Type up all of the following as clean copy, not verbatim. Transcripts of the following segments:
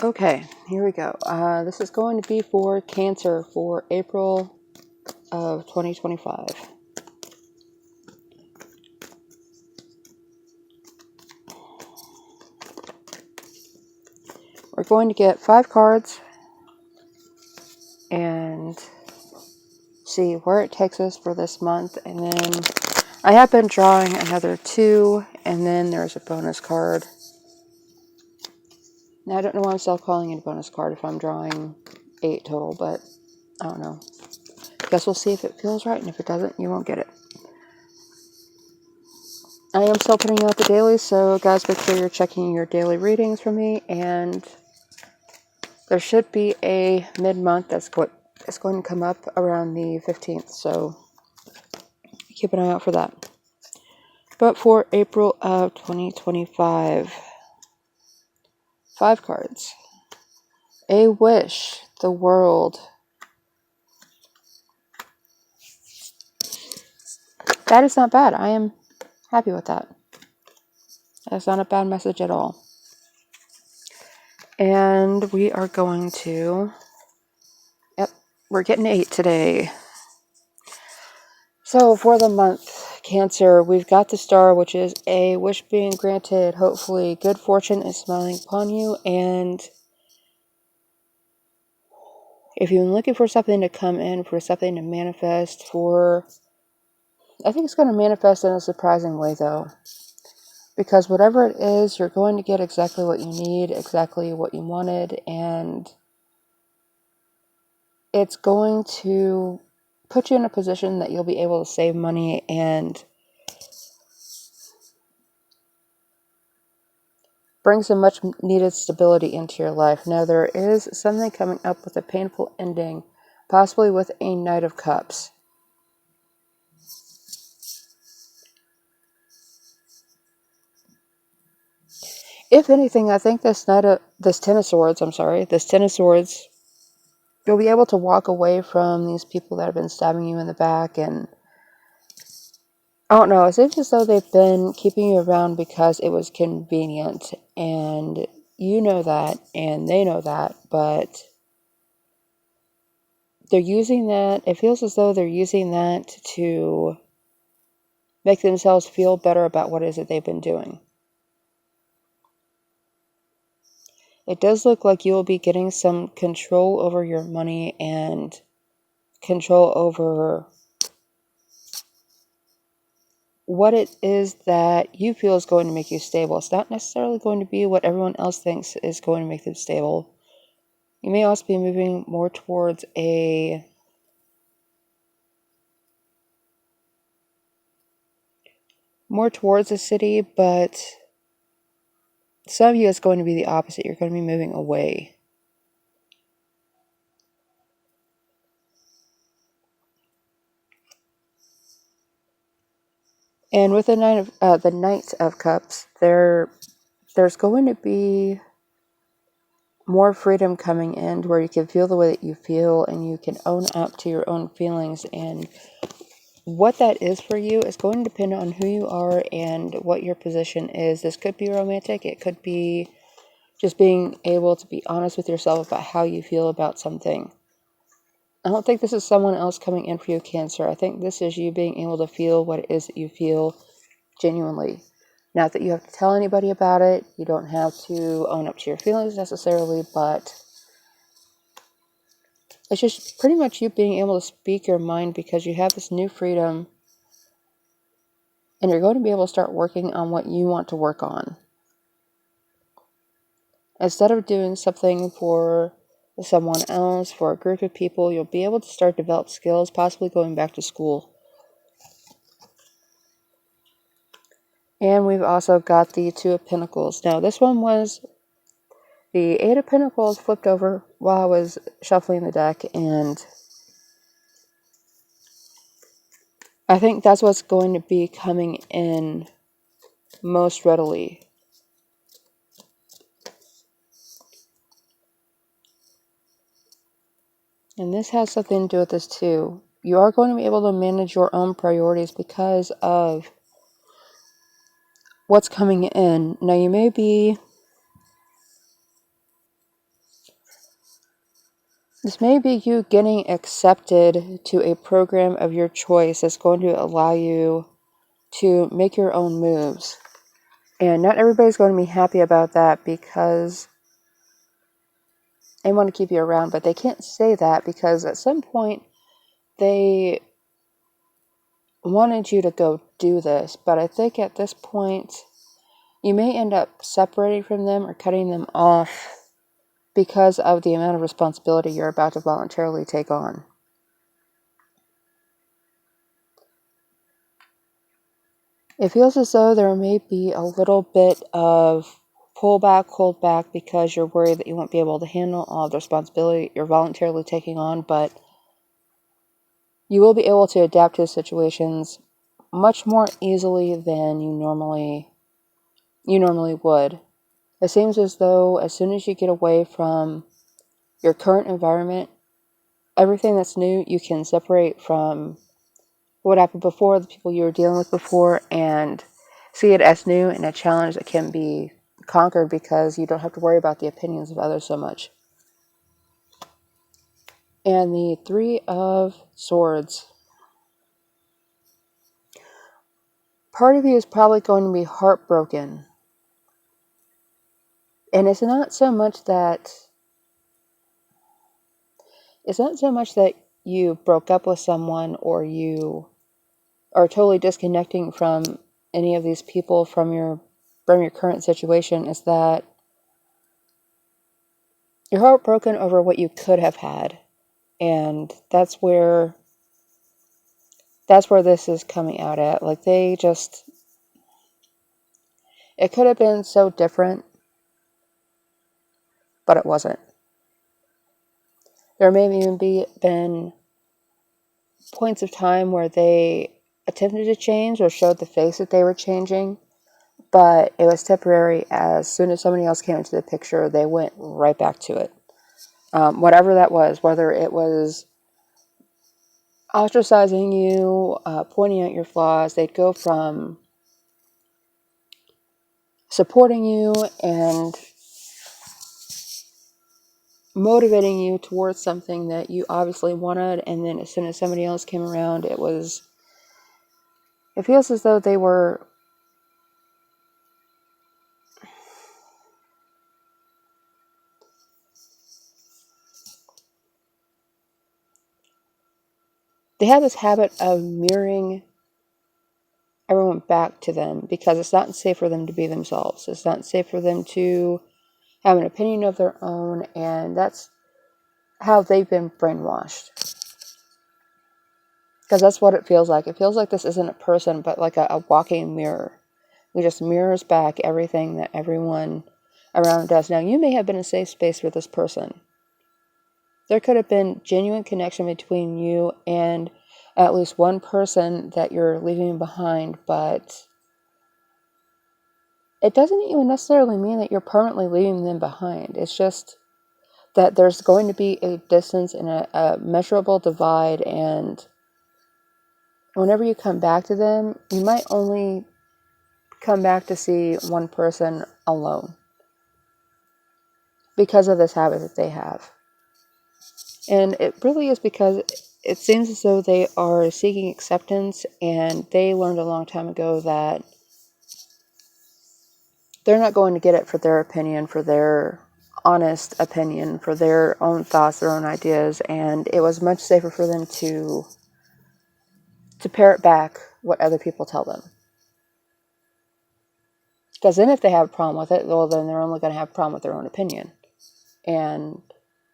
Okay, here we go. This is going to be for Cancer for April of 2025. We're going to get 5 cards and see where it takes us for this month. And then I have been drawing another 2, and then there's a bonus card. Now, I don't know why I'm still calling it a bonus card if I'm drawing 8 total, but I don't know. Guess we'll see if it feels right, and if it doesn't, you won't get it. I am still putting out the dailies, so guys, make sure you're checking your daily readings for me, and there should be a mid-month that's going to come up around the 15th, so keep an eye out for that. But for April of 2025, 5 cards. A wish, the world. That is not bad. I am happy with that. That's not a bad message at all. And we are going to... Yep, we're getting 8 today. So for the month, Cancer, we've got the Star, which is a wish being granted. Hopefully, good fortune is smiling upon you. And if you've been looking for something to come in, for something to manifest, I think it's going to manifest in a surprising way, though. Because whatever it is, you're going to get exactly what you need, exactly what you wanted, and it's going to put you in a position that you'll be able to save money and bring some much needed stability into your life. Now, there is something coming up with a painful ending, possibly with a Knight of Cups. If anything, I think this Ten of Swords, you'll be able to walk away from these people that have been stabbing you in the back, and I don't know, it seems as though they've been keeping you around because it was convenient, and you know that, and they know that, but they're using that, it feels as though they're using that to make themselves feel better about what it is that they've been doing. It does look like you will be getting some control over your money and control over what it is that you feel is going to make you stable. It's not necessarily going to be what everyone else thinks is going to make them stable. You may also be moving more towards a city, but some of you it's going to be the opposite. You're going to be moving away. And with the Knight of Cups, there's going to be more freedom coming in where you can feel the way that you feel and you can own up to your own feelings, and what that is for you is going to depend on who you are and what your position is. This could be romantic. It could be just being able to be honest with yourself about how you feel about something. I don't think this is someone else coming in for you, Cancer. I think this is you being able to feel what it is that you feel genuinely. Not that you have to tell anybody about it. You don't have to own up to your feelings necessarily, but it's just pretty much you being able to speak your mind because you have this new freedom and you're going to be able to start working on what you want to work on. Instead of doing something for someone else, for a group of people, you'll be able to start develop skills, possibly going back to school. And we've also got the Two of Pentacles. Now, this one was the Eight of Pentacles flipped over while I was shuffling the deck, and I think that's what's going to be coming in most readily. And this has something to do with this too. You are going to be able to manage your own priorities because of what's coming in. Now, you may be This may be you getting accepted to a program of your choice that's going to allow you to make your own moves. And not everybody's going to be happy about that because they want to keep you around, but they can't say that because at some point they wanted you to go do this. But I think at this point you may end up separating from them or cutting them off because of the amount of responsibility you're about to voluntarily take on. It feels as though there may be a little bit of pullback, hold back, because you're worried that you won't be able to handle all the responsibility you're voluntarily taking on, but you will be able to adapt to the situations much more easily than you normally would. It seems as though as soon as you get away from your current environment, everything that's new you can separate from what happened before, the people you were dealing with before, and see it as new and a challenge that can be conquered because you don't have to worry about the opinions of others so much. And the Three of Swords. Part of you is probably going to be heartbroken. And it's not so much that you broke up with someone or you are totally disconnecting from any of these people from your current situation. Is that you're heartbroken over what you could have had. And that's where this is coming out at. Like, it could have been so different, but it wasn't. There may even been points of time where they attempted to change or showed the face that they were changing, but it was temporary. As soon as somebody else came into the picture, they went right back to it. Whatever that was, whether it was ostracizing you, pointing out your flaws, they'd go from supporting you and motivating you towards something that you obviously wanted, and then as soon as somebody else came around, it feels as though they have this habit of mirroring everyone back to them because it's not safe for them to be themselves. It's not safe for them to have an opinion of their own, and that's how they've been brainwashed. Because that's what it feels like. It feels like this isn't a person, but like a walking mirror. It just mirrors back everything that everyone around does. Now, you may have been a safe space for this person. There could have been genuine connection between you and at least one person that you're leaving behind, but it doesn't even necessarily mean that you're permanently leaving them behind. It's just that there's going to be a distance and a measurable divide, and whenever you come back to them, you might only come back to see one person alone because of this habit that they have. And it really is because it seems as though they are seeking acceptance, and they learned a long time ago that they're not going to get it for their opinion, for their honest opinion, for their own thoughts, their own ideas, and it was much safer for them to parrot back what other people tell them. Because then if they have a problem with it, well, then they're only going to have a problem with their own opinion. And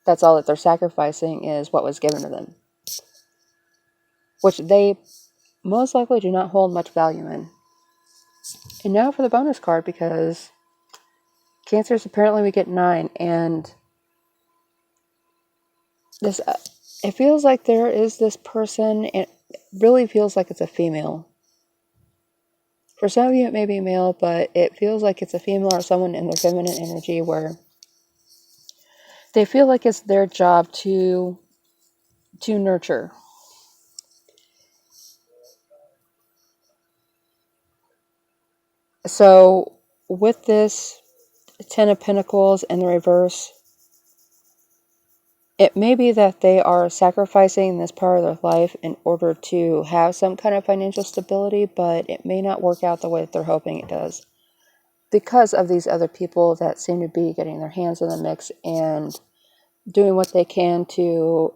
that's all that they're sacrificing is what was given to them, which they most likely do not hold much value in. And now for the bonus card, because Cancers, apparently we get 9, and this it feels like there is this person, and it really feels like it's a female. For some of you it may be male, but it feels like it's a female or someone in their feminine energy where they feel like it's their job to nurture. So with this 10 of Pentacles and the reverse, It may be that they are sacrificing this part of their life in order to have some kind of financial stability, but it may not work out the way that they're hoping it does, because of these other people that seem to be getting their hands in the mix and doing what they can to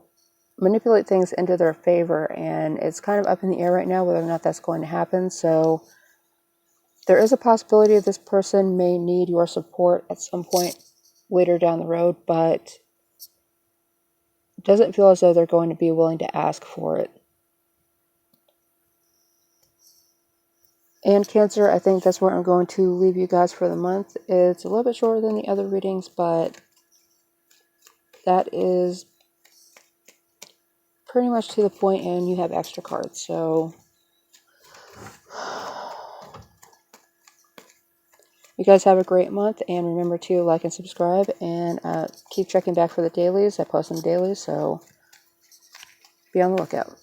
manipulate things into their favor. And it's kind of up in the air right now whether or not that's going to happen. So there is a possibility this person may need your support at some point later down the road, but it doesn't feel as though they're going to be willing to ask for it. And Cancer, I think that's where I'm going to leave you guys for the month. It's a little bit shorter than the other readings, but that is pretty much to the point, and you have extra cards. So you guys have a great month, and remember to like and subscribe, and keep checking back for the dailies. I post them daily, so be on the lookout.